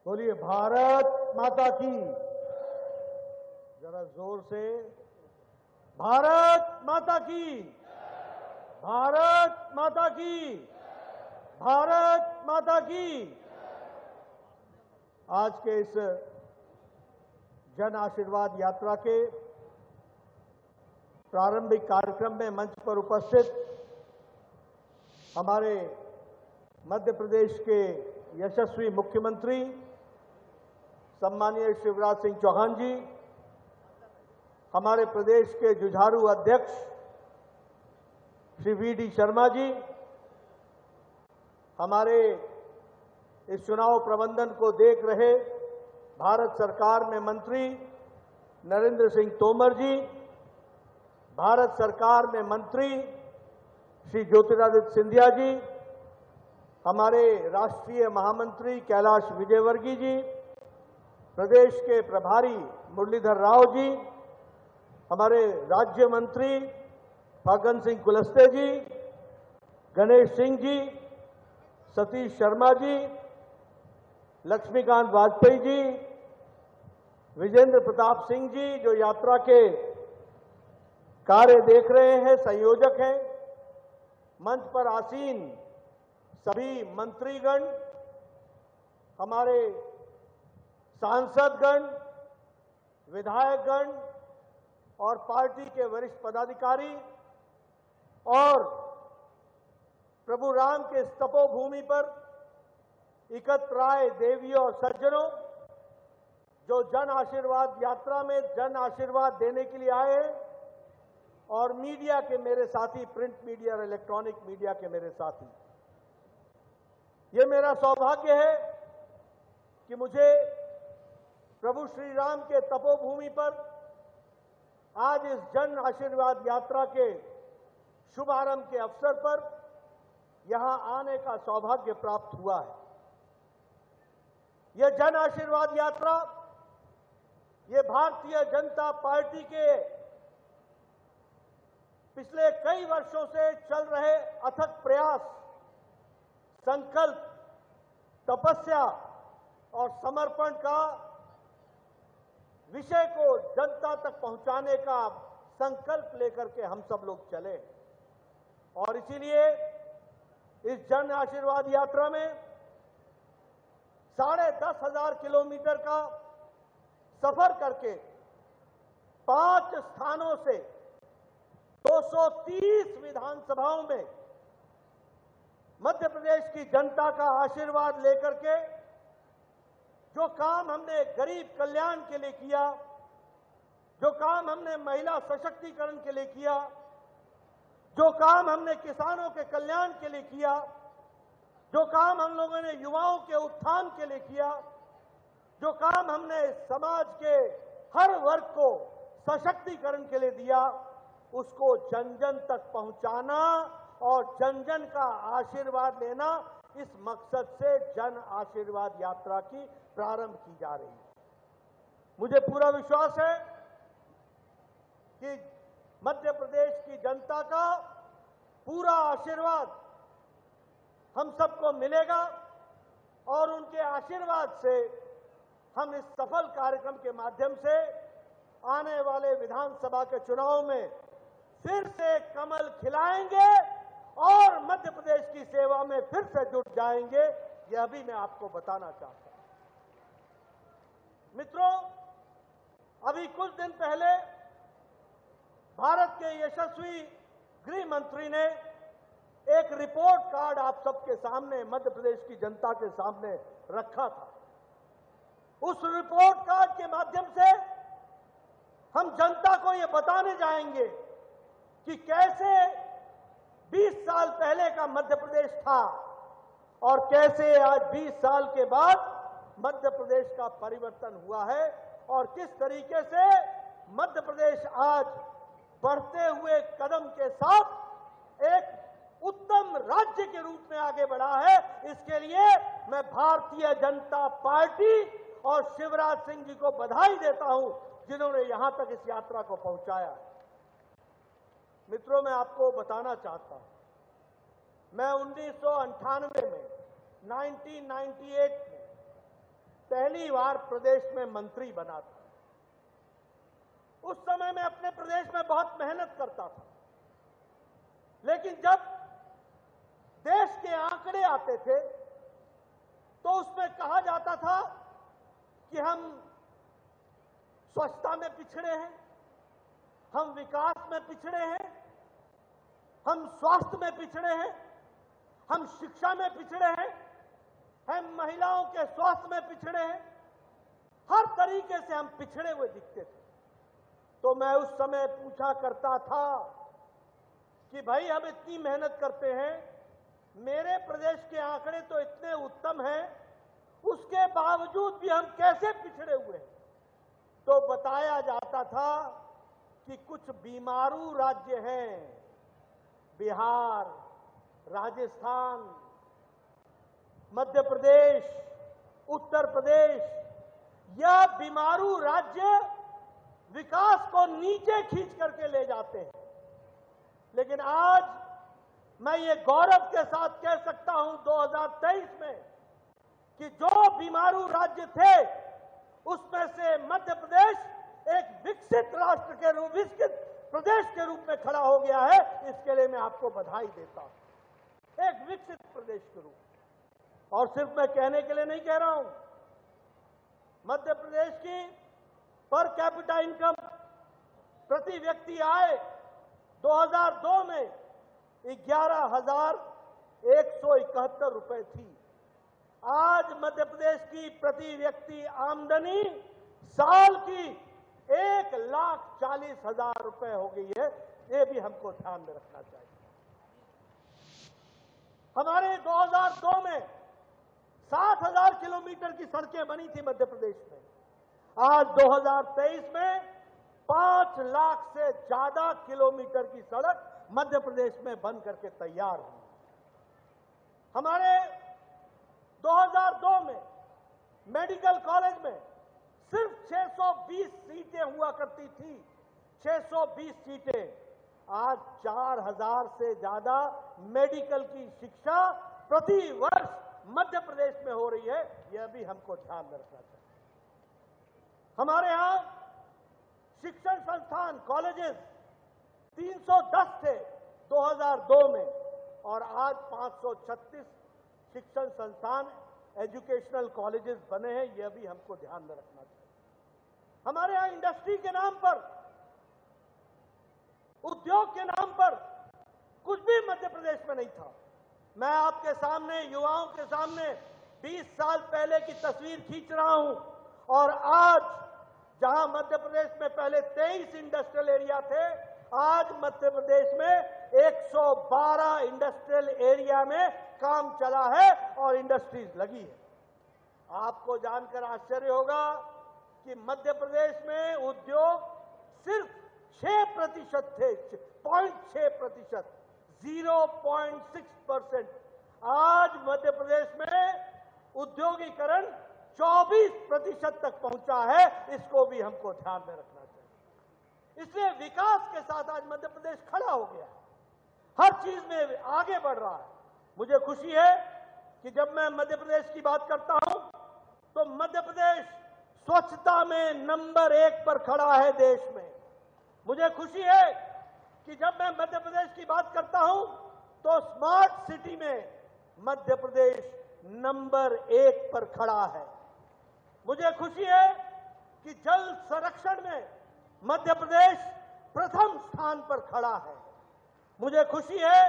बोलिए भारत माता की। जरा जोर से, भारत माता की, भारत माता की, भारत माता की। आज के इस जन आशीर्वाद यात्रा के प्रारंभिक कार्यक्रम में मंच पर उपस्थित हमारे मध्य प्रदेश के यशस्वी मुख्यमंत्री सम्मानीय शिवराज सिंह चौहान जी, हमारे प्रदेश के जुझारू अध्यक्ष श्री वी.डी. शर्मा जी, हमारे इस चुनाव प्रबंधन को देख रहे भारत सरकार में मंत्री नरेंद्र सिंह तोमर जी, भारत सरकार में मंत्री श्री ज्योतिरादित्य सिंधिया जी, हमारे राष्ट्रीय महामंत्री कैलाश विजयवर्गीय जी, प्रदेश के प्रभारी मुरलीधर राव जी, हमारे राज्य मंत्री फग्गन सिंह कुलस्ते जी, गणेश सिंह जी, सतीश शर्मा जी, लक्ष्मीकांत वाजपेयी जी, विजेंद्र प्रताप सिंह जी जो यात्रा के कार्य देख रहे हैं, संयोजक हैं, मंच पर आसीन सभी मंत्रीगण, हमारे सांसदगण, विधायकगण और पार्टी के वरिष्ठ पदाधिकारी और प्रभु राम के तपोभूमि पर एकत्र आए देवियों और सज्जनों, जो जन आशीर्वाद यात्रा में जन आशीर्वाद देने के लिए आए हैं, और मीडिया के मेरे साथी, प्रिंट मीडिया और इलेक्ट्रॉनिक मीडिया के मेरे साथी, ये मेरा सौभाग्य है कि मुझे प्रभु श्री राम के तपोभूमि पर आज इस जन आशीर्वाद यात्रा के शुभारंभ के अवसर पर यहां आने का सौभाग्य प्राप्त हुआ है। यह जन आशीर्वाद यात्रा, ये भारतीय जनता पार्टी के पिछले कई वर्षों से चल रहे अथक प्रयास, संकल्प, तपस्या और समर्पण का विषय को जनता तक पहुंचाने का संकल्प लेकर के हम सब लोग चले, और इसीलिए इस जन आशीर्वाद यात्रा में 10,500 किलोमीटर का सफर करके 5 स्थानों से 230 विधानसभाओं में मध्य प्रदेश की जनता का आशीर्वाद लेकर के जो काम हमने गरीब कल्याण के लिए किया, जो काम हमने महिला सशक्तिकरण के लिए किया, जो काम हमने किसानों के कल्याण के लिए किया, जो काम हम लोगों ने युवाओं के उत्थान के लिए किया, जो काम हमने समाज के हर वर्ग को सशक्तिकरण के लिए दिया, उसको जन जन तक पहुंचाना और जन जन का आशीर्वाद लेना, इस मकसद से जन आशीर्वाद यात्रा की प्रारंभ की जा रही है। मुझे पूरा विश्वास है कि मध्य प्रदेश की जनता का पूरा आशीर्वाद हम सबको मिलेगा और उनके आशीर्वाद से हम इस सफल कार्यक्रम के माध्यम से आने वाले विधानसभा के चुनाव में फिर से कमल खिलाएंगे और मध्य प्रदेश की सेवा में फिर से जुट जाएंगे। यह भी मैं आपको बताना चाहता हूं। मित्रों, अभी कुछ दिन पहले भारत के यशस्वी गृह मंत्री ने एक रिपोर्ट कार्ड आप सबके सामने, मध्य प्रदेश की जनता के सामने रखा था। उस रिपोर्ट कार्ड के माध्यम से हम जनता को यह बताने जाएंगे कि कैसे 20 साल पहले का मध्य प्रदेश था और कैसे आज 20 साल के बाद मध्य प्रदेश का परिवर्तन हुआ है और किस तरीके से मध्य प्रदेश आज बढ़ते हुए कदम के साथ एक उत्तम राज्य के रूप में आगे बढ़ा है। इसके लिए मैं भारतीय जनता पार्टी और शिवराज सिंह जी को बधाई देता हूं, जिन्होंने यहां तक इस यात्रा को पहुंचाया है। मित्रों, मैं आपको बताना चाहता हूं, मैं 1998 में 1998 में पहली बार प्रदेश में मंत्री बना था। उस समय मैं अपने प्रदेश में बहुत मेहनत करता था, लेकिन जब देश के आंकड़े आते थे तो उसमें कहा जाता था कि हम स्वच्छता में पिछड़े हैं, हम विकास में पिछड़े हैं, हम स्वास्थ्य में पिछड़े हैं, हम शिक्षा में पिछड़े हैं, हम महिलाओं के स्वास्थ्य में पिछड़े हैं। हर तरीके से हम पिछड़े हुए दिखते थे। तो मैं उस समय पूछा करता था कि भाई हम इतनी मेहनत करते हैं, मेरे प्रदेश के आंकड़े तो इतने उत्तम हैं, उसके बावजूद भी हम कैसे पिछड़े हुए हैं। तो बताया जाता था कि कुछ बीमारू राज्य हैं, बिहार, राजस्थान, मध्य प्रदेश, उत्तर प्रदेश, यह बीमारू राज्य विकास को नीचे खींच करके ले जाते हैं। लेकिन आज मैं ये गौरव के साथ कह सकता हूं 2023 में कि जो बीमारू राज्य थे उसमें से मध्य प्रदेश एक विकसित राष्ट्र के रूप, विकसित प्रदेश के रूप में खड़ा हो गया है। इसके लिए मैं आपको बधाई देता हूं, एक विकसित प्रदेश के रूप। और सिर्फ मैं कहने के लिए नहीं कह रहा हूं, मध्य प्रदेश की पर कैपिटा इनकम, प्रति व्यक्ति आय 2002 में 11,171 रुपए थी। आज मध्य प्रदेश की प्रति व्यक्ति आमदनी साल की 1,40,000 रुपए हो गई है। ये भी हमको ध्यान में रखना चाहिए। हमारे 2002 में 60,000 किलोमीटर की सड़कें बनी थी मध्य प्रदेश में। आज 2023 में 5 लाख से ज्यादा किलोमीटर की सड़क मध्य प्रदेश में बन करके तैयार हुई। हमारे 2002 में मेडिकल कॉलेज में सिर्फ 620 सीटें हुआ करती थी, 620 सीटें। आज 4,000 से ज्यादा मेडिकल की शिक्षा प्रति वर्ष मध्य प्रदेश में हो रही है। यह भी हमको ध्यान में रखना चाहिए। हमारे यहां शिक्षण संस्थान, कॉलेजेस 310 थे 2002 में, और आज 536 शिक्षण संस्थान, एजुकेशनल कॉलेजेस बने हैं। यह भी हमको ध्यान में रखना चाहिए। हमारे यहां इंडस्ट्री के नाम पर, उद्योग के नाम पर कुछ भी मध्य प्रदेश में नहीं था। मैं आपके सामने, युवाओं के सामने 20 साल पहले की तस्वीर खींच रहा हूं, और आज जहां मध्य प्रदेश में पहले 23 इंडस्ट्रियल एरिया थे, आज मध्य प्रदेश में 112 इंडस्ट्रियल एरिया में काम चला है और इंडस्ट्रीज लगी है। आपको जानकर आश्चर्य होगा कि मध्य प्रदेश में उद्योग सिर्फ 6% थे, 0.6%, 0.6%। आज मध्य प्रदेश में उद्योगीकरण 24% तक पहुंचा है। इसको भी हमको ध्यान में रखना चाहिए। इसलिए विकास के साथ आज मध्य प्रदेश खड़ा हो गया है, हर चीज में आगे बढ़ रहा है। मुझे खुशी है कि जब मैं मध्य प्रदेश की बात करता हूं तो मध्य प्रदेश स्वच्छता में नंबर 1 पर खड़ा है देश में। मुझे खुशी है कि जब मैं मध्य प्रदेश की बात करता हूं तो स्मार्ट सिटी में मध्य प्रदेश नंबर 1 पर खड़ा है। मुझे खुशी है कि जल संरक्षण में मध्य प्रदेश प्रथम स्थान पर खड़ा है। मुझे खुशी है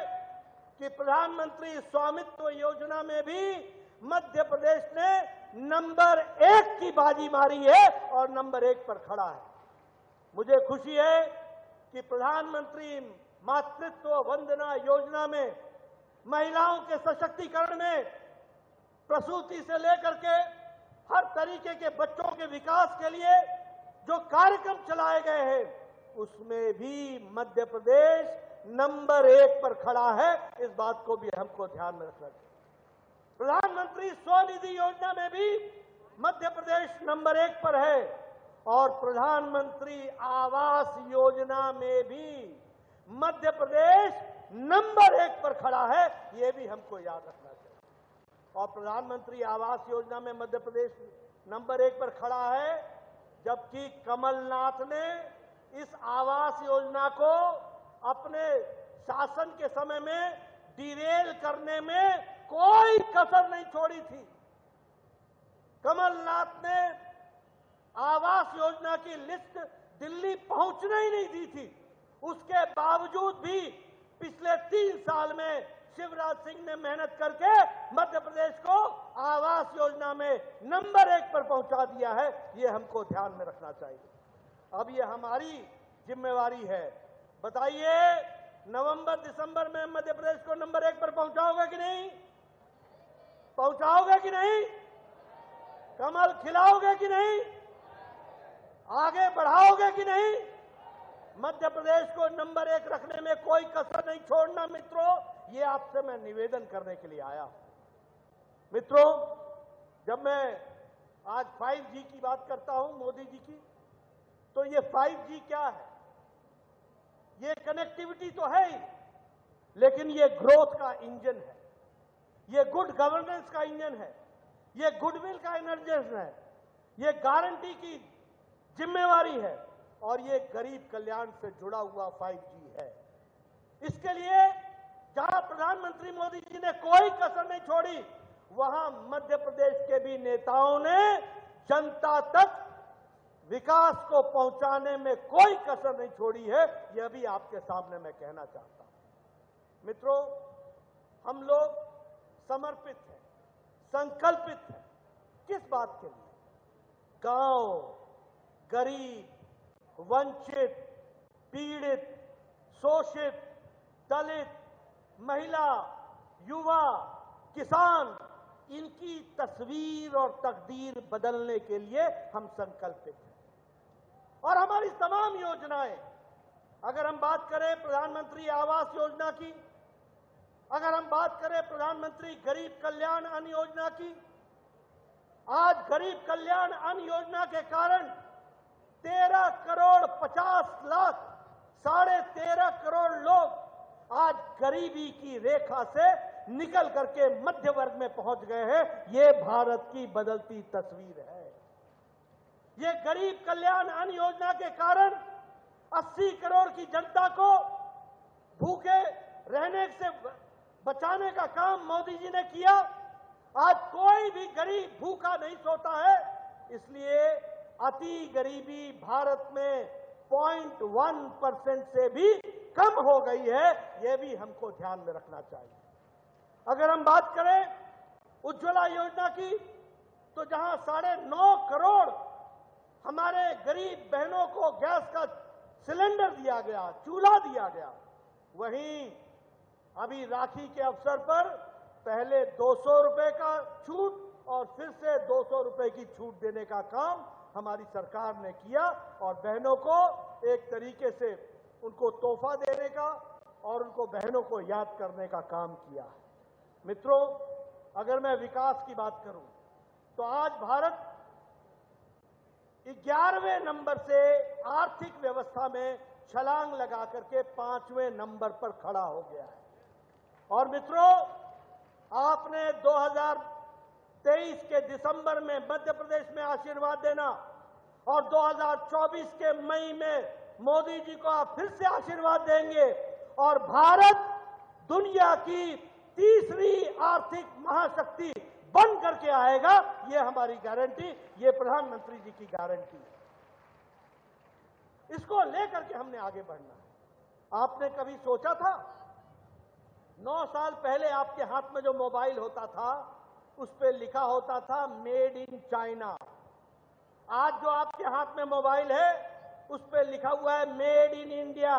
कि प्रधानमंत्री स्वामित्व योजना में भी मध्य प्रदेश ने नंबर 1 की बाजी मारी है और नंबर 1 पर खड़ा है। मुझे खुशी है कि प्रधानमंत्री मातृत्व वंदना योजना में महिलाओं के सशक्तिकरण में प्रसूति से लेकर के हर तरीके के बच्चों के विकास के लिए जो कार्यक्रम चलाए गए हैं, उसमें भी मध्य प्रदेश नंबर 1 पर खड़ा है। इस बात को भी हमको ध्यान में रखना चाहिए। प्रधानमंत्री स्वनिधि योजना में भी मध्य प्रदेश नंबर 1 पर है, और प्रधानमंत्री आवास योजना में भी मध्य प्रदेश नंबर 1 पर खड़ा है। यह भी हमको याद रखना चाहिए। और प्रधानमंत्री आवास योजना में मध्य प्रदेश नंबर 1 पर खड़ा है, जबकि कमलनाथ ने इस आवास योजना को अपने शासन के समय में डिरेल करने में कोई कसर नहीं छोड़ी थी। कमलनाथ ने आवास योजना की लिस्ट दिल्ली पहुंचने ही नहीं दी थी। उसके बावजूद भी पिछले 3 साल में शिवराज सिंह ने मेहनत करके मध्य प्रदेश को आवास योजना में नंबर 1 पर पहुंचा दिया है। ये हमको ध्यान में रखना चाहिए। अब ये हमारी जिम्मेवारी है। बताइए, नवंबर दिसंबर में मध्य प्रदेश को नंबर 1 पर पहुंचाओगे कि नहीं? पहुंचाओगे कि नहीं? कमल खिलाओगे कि नहीं? आगे बढ़ाओगे कि नहीं? मध्य प्रदेश को नंबर 1 रखने में कोई कसर नहीं छोड़ना। मित्रों, ये आपसे मैं निवेदन करने के लिए आया हूं। मित्रों, जब मैं आज 5G की बात करता हूं, मोदी जी की, तो ये 5G क्या है? ये कनेक्टिविटी तो है ही, लेकिन ये ग्रोथ का इंजन है, ये गुड गवर्नेंस का इंजन है, ये गुडविल का इंजन है, ये गारंटी की जिम्मेवारी है और ये गरीब कल्याण से जुड़ा हुआ 5G है। इसके लिए जहां प्रधानमंत्री मोदी जी ने कोई कसर नहीं छोड़ी, वहां मध्य प्रदेश के भी नेताओं ने जनता तक विकास को पहुंचाने में कोई कसर नहीं छोड़ी है। यह भी आपके सामने मैं कहना चाहता हूं। मित्रों, हम लोग समर्पित हैं, संकल्पित हैं। किस बात के लिए? गांव, गरीब, वंचित, पीड़ित, शोषित, दलित, महिला, युवा, किसान, इनकी तस्वीर और तकदीर बदलने के लिए हम संकल्पित हैं। और हमारी तमाम योजनाएं, अगर हम बात करें प्रधानमंत्री आवास योजना की, अगर हम बात करें प्रधानमंत्री गरीब कल्याण अन्न योजना की, आज गरीब कल्याण अन्न योजना के कारण 13 करोड़ 50 लाख 13.5 करोड़ लोग आज गरीबी की रेखा से निकल करके मध्य वर्ग में पहुंच गए हैं। ये भारत की बदलती तस्वीर है। ये गरीब कल्याण अन्न योजना के कारण 80 करोड़ की जनता को भूखे रहने से बचाने का काम मोदी जी ने किया। आज कोई भी गरीब भूखा नहीं सोता है। इसलिए अति गरीबी भारत में 0.1% से भी कम हो गई है। यह भी हमको ध्यान में रखना चाहिए। अगर हम बात करें उज्ज्वला योजना की, तो जहां 9.5 करोड़ हमारे गरीब बहनों को गैस का सिलेंडर दिया गया, चूल्हा दिया गया, वहीं अभी राखी के अवसर पर पहले 200 रुपए का छूट और फिर से 200 रुपए की छूट देने का काम हमारी सरकार ने किया और बहनों को एक तरीके से उनको तोहफा देने का और उनको बहनों को याद करने का काम किया है। मित्रों, अगर मैं विकास की बात करूं तो आज भारत 11वें नंबर से आर्थिक व्यवस्था में छलांग लगा करके 5वें नंबर पर खड़ा हो गया है। और मित्रों, आपने 2023 के दिसंबर में मध्य प्रदेश में आशीर्वाद देना और 2024 के मई में मोदी जी को आप फिर से आशीर्वाद देंगे और भारत दुनिया की तीसरी आर्थिक महाशक्ति बन करके आएगा। ये हमारी गारंटी, ये प्रधानमंत्री जी की गारंटी है। इसको लेकर के हमने आगे बढ़ना है। आपने कभी सोचा था 9 साल पहले आपके हाथ में जो मोबाइल होता था उस पर लिखा होता था मेड इन चाइना। आज जो आपके हाथ में मोबाइल है उस पर लिखा हुआ है मेड इन इंडिया।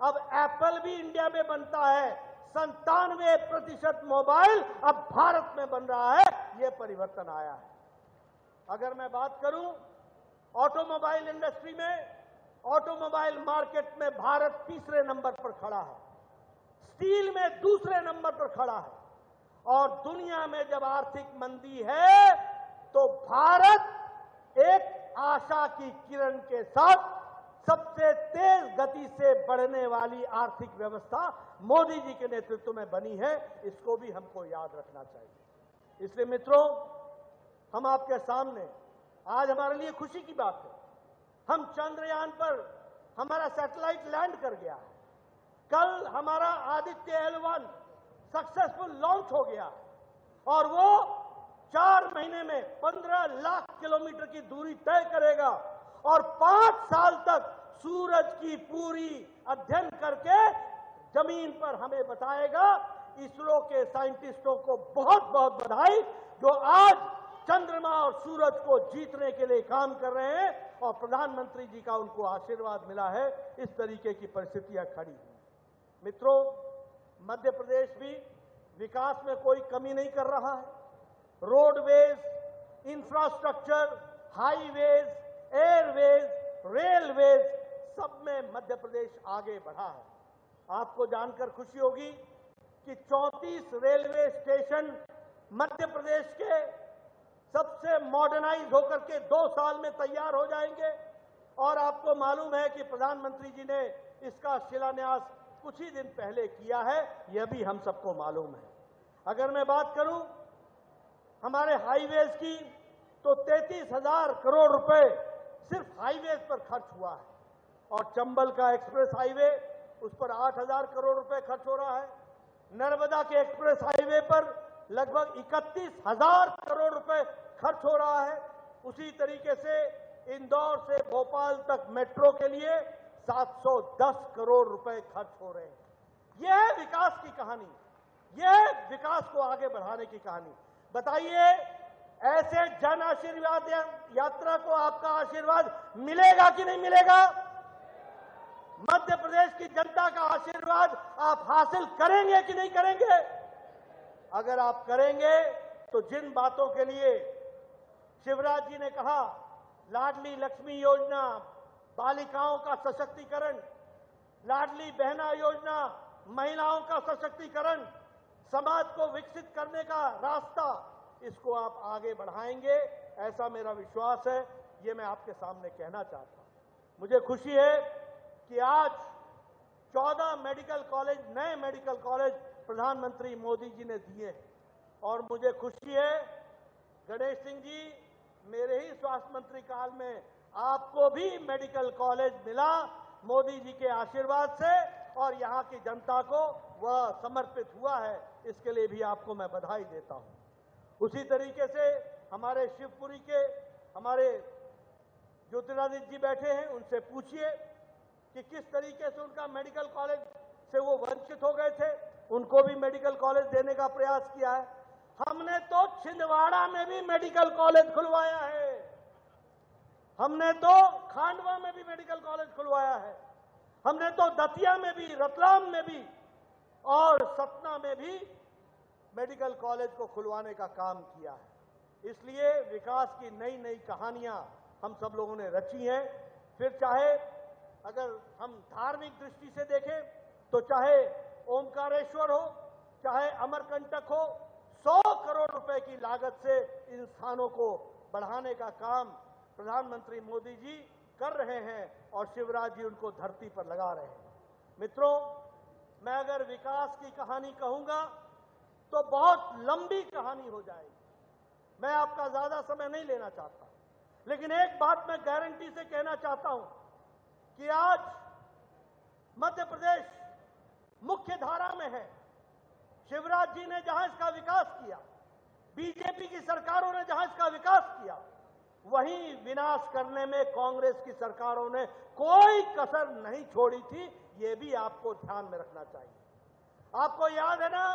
अब एप्पल भी इंडिया में बनता है। 97% मोबाइल अब भारत में बन रहा है। यह परिवर्तन आया है। अगर मैं बात करूं ऑटोमोबाइल इंडस्ट्री में, ऑटोमोबाइल मार्केट में भारत तीसरे नंबर पर खड़ा है, स्टील में दूसरे नंबर पर खड़ा है। और दुनिया में जब आर्थिक मंदी है तो भारत एक आशा की किरण के साथ सबसे तेज गति से बढ़ने वाली आर्थिक व्यवस्था मोदी जी के नेतृत्व में बनी है। इसको भी हमको याद रखना चाहिए। इसलिए मित्रों, हम आपके सामने आज हमारे लिए खुशी की बात है, हम चंद्रयान पर हमारा सैटेलाइट लैंड कर गया है। कल हमारा आदित्य L1 सक्सेसफुल लॉन्च हो गया और वो 4 महीने में 15 लाख किलोमीटर की दूरी तय करेगा और 5 साल तक सूरज की पूरी अध्ययन करके जमीन पर हमें बताएगा। इसरो के साइंटिस्टों को बहुत बहुत बधाई, जो आज चंद्रमा और सूरज को जीतने के लिए काम कर रहे हैं और प्रधानमंत्री जी का उनको आशीर्वाद मिला है। इस तरीके की परिस्थितियां खड़ी हुई। मित्रों, मध्य प्रदेश भी विकास में कोई कमी नहीं कर रहा है। Roadways, infrastructure, highways, Airways, railways, सब में मध्य प्रदेश आगे बढ़ा है। आपको जानकर खुशी होगी कि 34 रेलवे स्टेशन मध्य प्रदेश के सबसे मॉडर्नाइज होकर के 2 साल में तैयार हो जाएंगे और आपको मालूम है कि प्रधानमंत्री जी ने इसका शिलान्यास कुछ ही दिन पहले किया है, यह भी हम सबको मालूम है। अगर मैं बात करूं हमारे हाईवेज की, तो 33,000 करोड़ रुपए सिर्फ हाईवेज पर खर्च हुआ है और चंबल का एक्सप्रेस हाईवे, उस पर 8,000 करोड़ रुपए खर्च हो रहा है। नर्मदा के एक्सप्रेस हाईवे पर लगभग 31,000 करोड़ रुपए खर्च हो रहा है। उसी तरीके से इंदौर से भोपाल तक मेट्रो के लिए 710 करोड़ रुपए खर्च हो रहे हैं। यह है विकास की कहानी, यह है विकास को आगे बढ़ाने की कहानी। बताइए, ऐसे जन आशीर्वाद यात्रा को आपका आशीर्वाद मिलेगा कि नहीं मिलेगा? मध्य प्रदेश की जनता का आशीर्वाद आप हासिल करेंगे कि नहीं करेंगे? अगर आप करेंगे तो जिन बातों के लिए शिवराज जी ने कहा, लाडली लक्ष्मी योजना, बालिकाओं का सशक्तिकरण, लाडली बहना योजना, महिलाओं का सशक्तिकरण, समाज को विकसित करने का रास्ता, इसको आप आगे बढ़ाएंगे, ऐसा मेरा विश्वास है। ये मैं आपके सामने कहना चाहता हूं। मुझे खुशी है कि आज 14 मेडिकल कॉलेज, नए मेडिकल कॉलेज प्रधानमंत्री मोदी जी ने दिए हैं और मुझे खुशी है गणेश सिंह जी, मेरे ही स्वास्थ्य मंत्री काल में आपको भी मेडिकल कॉलेज मिला मोदी जी के आशीर्वाद से और यहां की जनता को वह समर्पित हुआ है। इसके लिए भी आपको मैं बधाई देता हूं। उसी तरीके से हमारे शिवपुरी के हमारे ज्योतिरादित्य जी बैठे हैं, उनसे पूछिए कि किस तरीके से उनका मेडिकल कॉलेज से वो वंचित हो गए थे, उनको भी मेडिकल कॉलेज देने का प्रयास किया है। हमने तो छिंदवाड़ा में भी मेडिकल कॉलेज खुलवाया है, हमने तो खांडवा में भी मेडिकल कॉलेज खुलवाया है, हमने तो दतिया में भी, रतलाम में भी और सतना में भी मेडिकल कॉलेज को खुलवाने का काम किया है। इसलिए विकास की नई नई कहानियां हम सब लोगों ने रची हैं। फिर चाहे अगर हम धार्मिक दृष्टि से देखें तो चाहे ओमकारेश्वर हो, चाहे अमरकंटक हो, 100 करोड़ रुपए की लागत से इन स्थानों को बढ़ाने का काम प्रधानमंत्री मोदी जी कर रहे हैं और शिवराज जी उनको धरती पर लगा रहे हैं। मित्रों, मैं अगर विकास की कहानी कहूंगा तो बहुत लंबी कहानी हो जाएगी, मैं आपका ज्यादा समय नहीं लेना चाहता, लेकिन एक बात मैं गारंटी से कहना चाहता हूं कि आज मध्य प्रदेश मुख्य धारा में है। शिवराज जी ने जहां इसका विकास किया, बीजेपी की सरकारों ने जहां इसका विकास किया, वहीं विनाश करने में कांग्रेस की सरकारों ने कोई कसर नहीं छोड़ी थी। ये भी आपको ध्यान में रखना चाहिए। आपको याद है ना,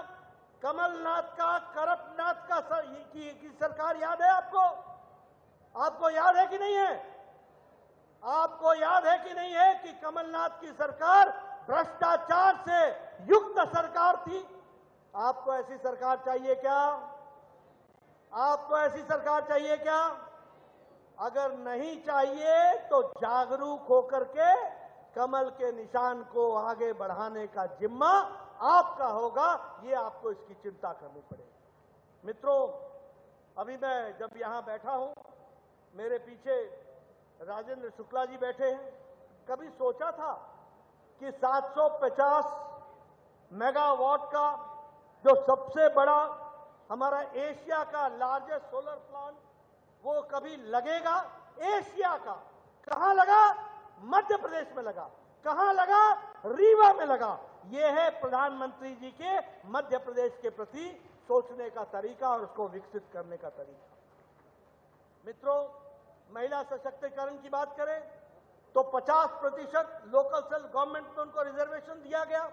कमलनाथ का, करपनाथ का की सरकार याद है आपको? आपको याद है कि नहीं है? आपको याद है कि नहीं है कि कमलनाथ की सरकार भ्रष्टाचार से युक्त सरकार थी? आपको ऐसी सरकार चाहिए क्या? आपको ऐसी सरकार चाहिए क्या? अगर नहीं चाहिए तो जागरूक होकर के कमल के निशान को आगे बढ़ाने का जिम्मा आपका होगा। ये आपको इसकी चिंता करनी पड़ेगी। मित्रों, अभी मैं जब यहां बैठा हूं, मेरे पीछे राजेंद्र शुक्ला जी बैठे हैं। कभी सोचा था कि 750 मेगावाट का जो सबसे बड़ा हमारा एशिया का लार्जेस्ट सोलर प्लांट वो कभी लगेगा? एशिया का कहां लगा? मध्य प्रदेश में लगा। कहां लगा? रीवा में लगा। यह है प्रधानमंत्री जी के मध्य प्रदेश के प्रति सोचने का तरीका और उसको विकसित करने का तरीका। मित्रों, महिला सशक्तिकरण की बात करें तो 50% लोकल सेल्फ गवर्नमेंट में उनको रिजर्वेशन दिया गया।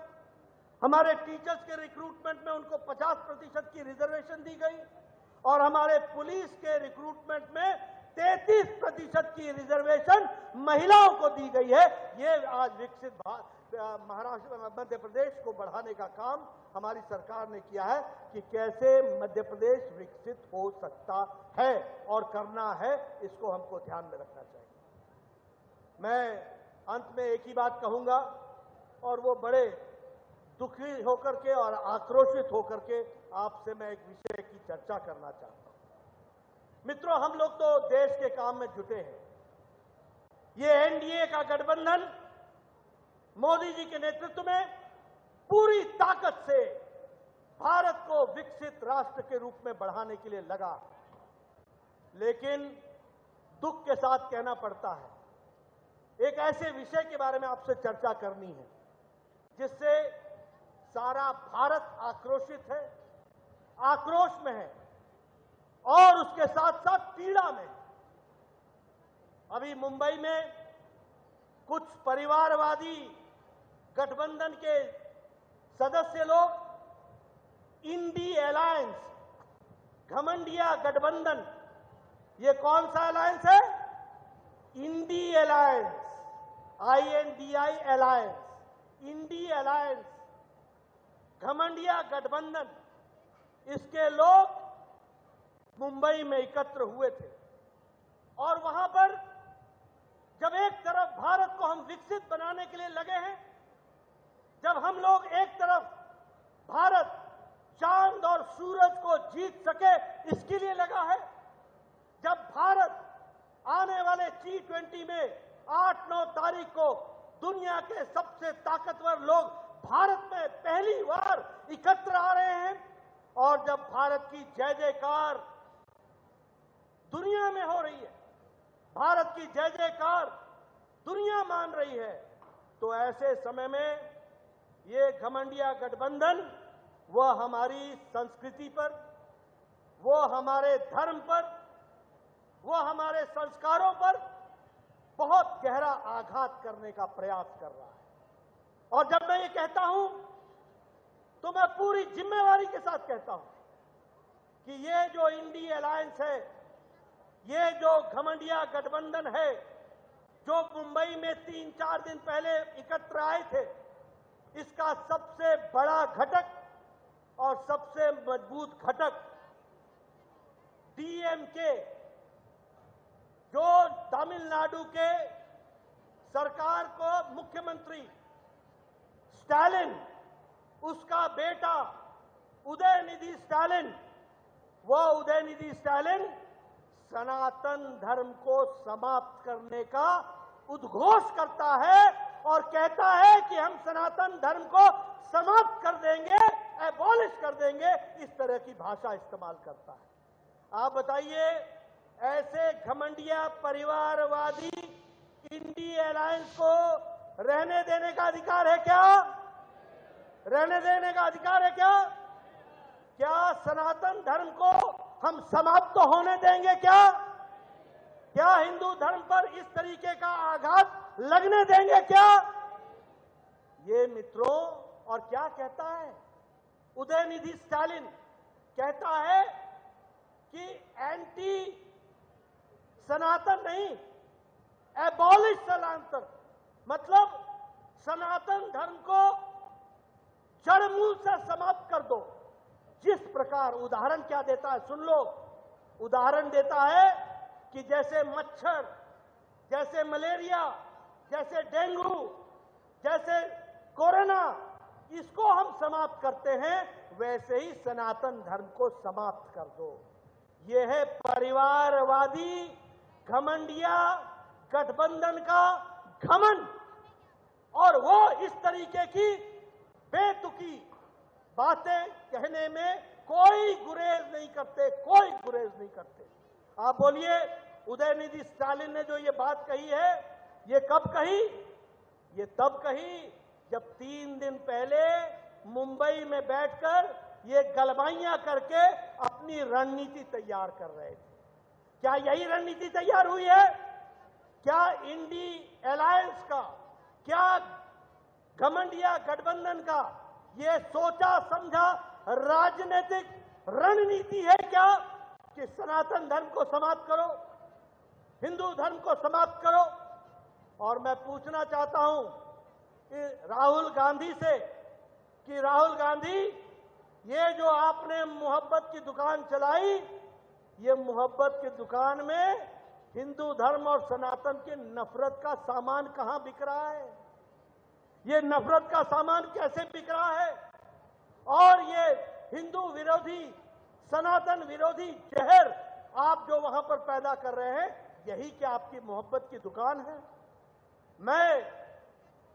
हमारे टीचर्स के रिक्रूटमेंट में उनको 50% की रिजर्वेशन दी गई और हमारे पुलिस के रिक्रूटमेंट में 33% की रिजर्वेशन महिलाओं को दी गई है। ये आज विकसित महाराष्ट्र मध्य प्रदेश को बढ़ाने का काम हमारी सरकार ने किया है कि कैसे मध्य प्रदेश विकसित हो सकता है और करना है, इसको हमको ध्यान में रखना चाहिए। मैं अंत में एक ही बात कहूंगा और वो बड़े दुखी होकर के और आक्रोशित होकर के आपसे मैं एक विषय की चर्चा करना चाहता हूं। मित्रों, हम लोग तो देश के काम में जुटे हैं। ये एनडीए का गठबंधन मोदी जी के नेतृत्व में पूरी ताकत से भारत को विकसित राष्ट्र के रूप में बढ़ाने के लिए लगा। लेकिन दुख के साथ कहना पड़ता है, एक ऐसे विषय के बारे में आपसे चर्चा करनी है जिससे सारा भारत आक्रोशित है, आक्रोश में है और उसके साथ साथ पीड़ा में है। अभी मुंबई में कुछ परिवारवादी गठबंधन के सदस्य लोग इंडी अलायंस, घमंडिया गठबंधन, ये कौन सा अलायंस है? INDI alliance, INDI alliance, INDI alliance, घमंडिया गठबंधन, इसके लोग मुंबई में एकत्र हुए थे और वहां पर जब एक तरफ भारत को हम विकसित बनाने के लिए लगे हैं, जब हम लोग एक तरफ भारत चांद और सूरज को जीत सके इसके लिए लगा है, जब भारत आने वाले G20 में 8-9 तारीख को दुनिया के सबसे ताकतवर लोग भारत में पहली बार एकत्र आ रहे हैं और जब भारत की जय जयकार दुनिया में हो रही है, भारत की जय जयकार दुनिया मान रही है, तो ऐसे समय में ये घमंडिया गठबंधन वह हमारी संस्कृति पर, वो हमारे धर्म पर, वो हमारे संस्कारों पर बहुत गहरा आघात करने का प्रयास कर रहा है। और जब मैं ये कहता हूं तो मैं पूरी जिम्मेवारी के साथ कहता हूं कि ये जो इंडी अलायंस है, ये जो घमंडिया गठबंधन है, जो मुंबई में 3-4 दिन पहले एकत्र आए थे, इसका सबसे बड़ा घटक और सबसे मजबूत घटक डीएमके, जो तमिलनाडु के सरकार को मुख्यमंत्री स्टालिन, उसका बेटा उदयनिधि स्टालिन, वह उदयनिधि स्टालिन सनातन धर्म को समाप्त करने का उद्घोष करता है और कहता है कि हम सनातन धर्म को समाप्त कर देंगे, एबॉलिश कर देंगे, इस तरह की भाषा इस्तेमाल करता है। आप बताइए, ऐसे घमंडिया परिवारवादी इंडी अलायंस को रहने देने का अधिकार है क्या? रहने देने का अधिकार है क्या? क्या सनातन धर्म को हम समाप्त तो होने देंगे क्या? क्या हिंदू धर्म पर इस तरीके का आघात लगने देंगे क्या? ये मित्रों, और क्या कहता है उदयनिधि स्टालिन? कहता है कि एंटी सनातन नहीं, एबॉलिश सनातन, मतलब सनातन धर्म को जड़मूल से समाप्त कर दो। जिस प्रकार उदाहरण क्या देता है सुन लो, उदाहरण देता है कि जैसे मच्छर, जैसे मलेरिया, जैसे डेंगू, जैसे कोरोना, इसको हम समाप्त करते हैं, वैसे ही सनातन धर्म को समाप्त कर दो। यह है परिवारवादी घमंडिया गठबंधन का घमंड, और वो इस तरीके की बेतुकी बातें कहने में कोई गुरेज नहीं करते, कोई गुरेज नहीं करते। आप बोलिए, उदयनिधि स्टालिन ने जो ये बात कही है, ये कब कही? ये तब कही जब 3 दिन पहले मुंबई में बैठकर ये गलबाइयां करके अपनी रणनीति तैयार कर रहे थे। क्या यही रणनीति तैयार हुई है? क्या इंडी अलायंस का, क्या घमंडिया गठबंधन का ये सोचा समझा राजनीतिक रणनीति है क्या कि सनातन धर्म को समाप्त करो, हिंदू धर्म को समाप्त करो? और मैं पूछना चाहता हूं कि राहुल गांधी से कि राहुल गांधी, ये जो आपने मोहब्बत की दुकान चलाई, ये मोहब्बत की दुकान में हिंदू धर्म और सनातन की नफरत का सामान कहां बिक रहा है? ये नफरत का सामान कैसे बिक रहा है? और ये हिंदू विरोधी, सनातन विरोधी जहर आप जो वहां पर पैदा कर रहे हैं, यही क्या आपकी मोहब्बत की दुकान है? मैं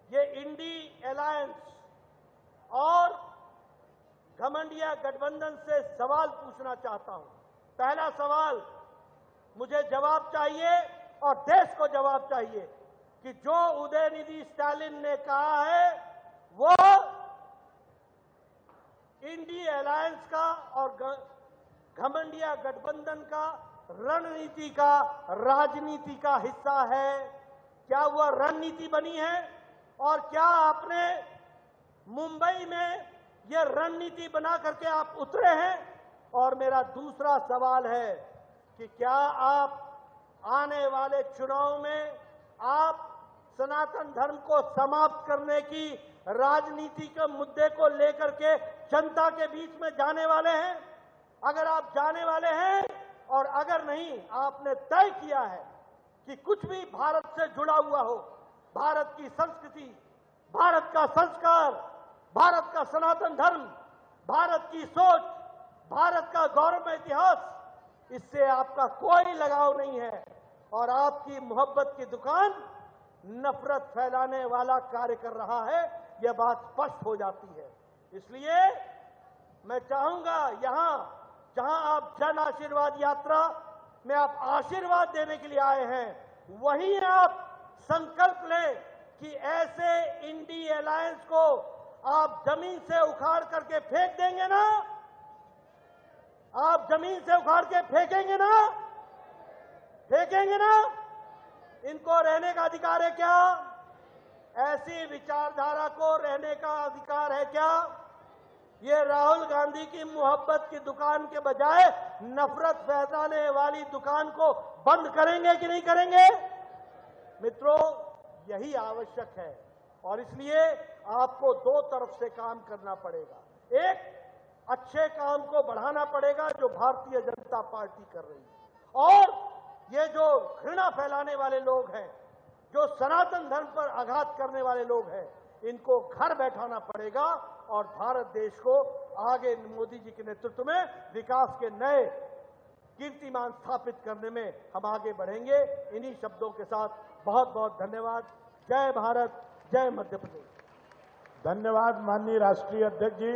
ये इंडी अलायंस और घमंडिया गठबंधन से सवाल पूछना चाहता हूं। पहला सवाल, मुझे जवाब चाहिए और देश को जवाब चाहिए कि जो उदयनिधि स्टालिन ने कहा है वो इंडी अलायंस का और घमंडिया गठबंधन का रणनीति का, राजनीति का हिस्सा है। क्या वह रणनीति बनी है? और क्या आपने मुंबई में यह रणनीति बना करके आप उतरे हैं? और मेरा दूसरा सवाल है कि क्या आप आने वाले चुनाव में आप सनातन धर्म को समाप्त करने की राजनीति के मुद्दे को लेकर के जनता के बीच में जाने वाले हैं? अगर आप जाने वाले हैं और अगर नहीं, आपने तय किया है कि कुछ भी भारत से जुड़ा हुआ हो, भारत की संस्कृति, भारत का संस्कार, भारत का सनातन धर्म, भारत की सोच, भारत का गौरवमय इतिहास, इससे आपका कोई लगाव नहीं है और आपकी मोहब्बत की दुकान नफरत फैलाने वाला कार्य कर रहा है, यह बात स्पष्ट हो जाती है। इसलिए मैं चाहूंगा, यहां जहां आप जन आशीर्वाद यात्रा में आप आशीर्वाद देने के लिए आए हैं, वहीं आप संकल्प लें कि ऐसे इंडी अलायंस को आप जमीन से उखाड़ करके फेंक देंगे ना? आप जमीन से उखाड़ के फेंकेंगे ना? फेंकेंगे ना? इनको रहने का अधिकार है क्या? ऐसी विचारधारा को रहने का अधिकार है क्या? ये राहुल गांधी की मोहब्बत की दुकान के बजाय नफरत फैलाने वाली दुकान को बंद करेंगे कि नहीं करेंगे? मित्रों, यही आवश्यक है और इसलिए आपको दो तरफ से काम करना पड़ेगा। एक, अच्छे काम को बढ़ाना पड़ेगा जो भारतीय जनता पार्टी कर रही है, और ये जो घृणा फैलाने वाले लोग हैं, जो सनातन धर्म पर आघात करने वाले लोग हैं, इनको घर बैठाना पड़ेगा और भारत देश को आगे मोदी जी के नेतृत्व में विकास के नए कीर्तिमान स्थापित करने में हम आगे बढ़ेंगे। इन्हीं शब्दों के साथ बहुत बहुत धन्यवाद। जय भारत, जय मध्य प्रदेश। धन्यवाद माननीय राष्ट्रीय अध्यक्ष जी।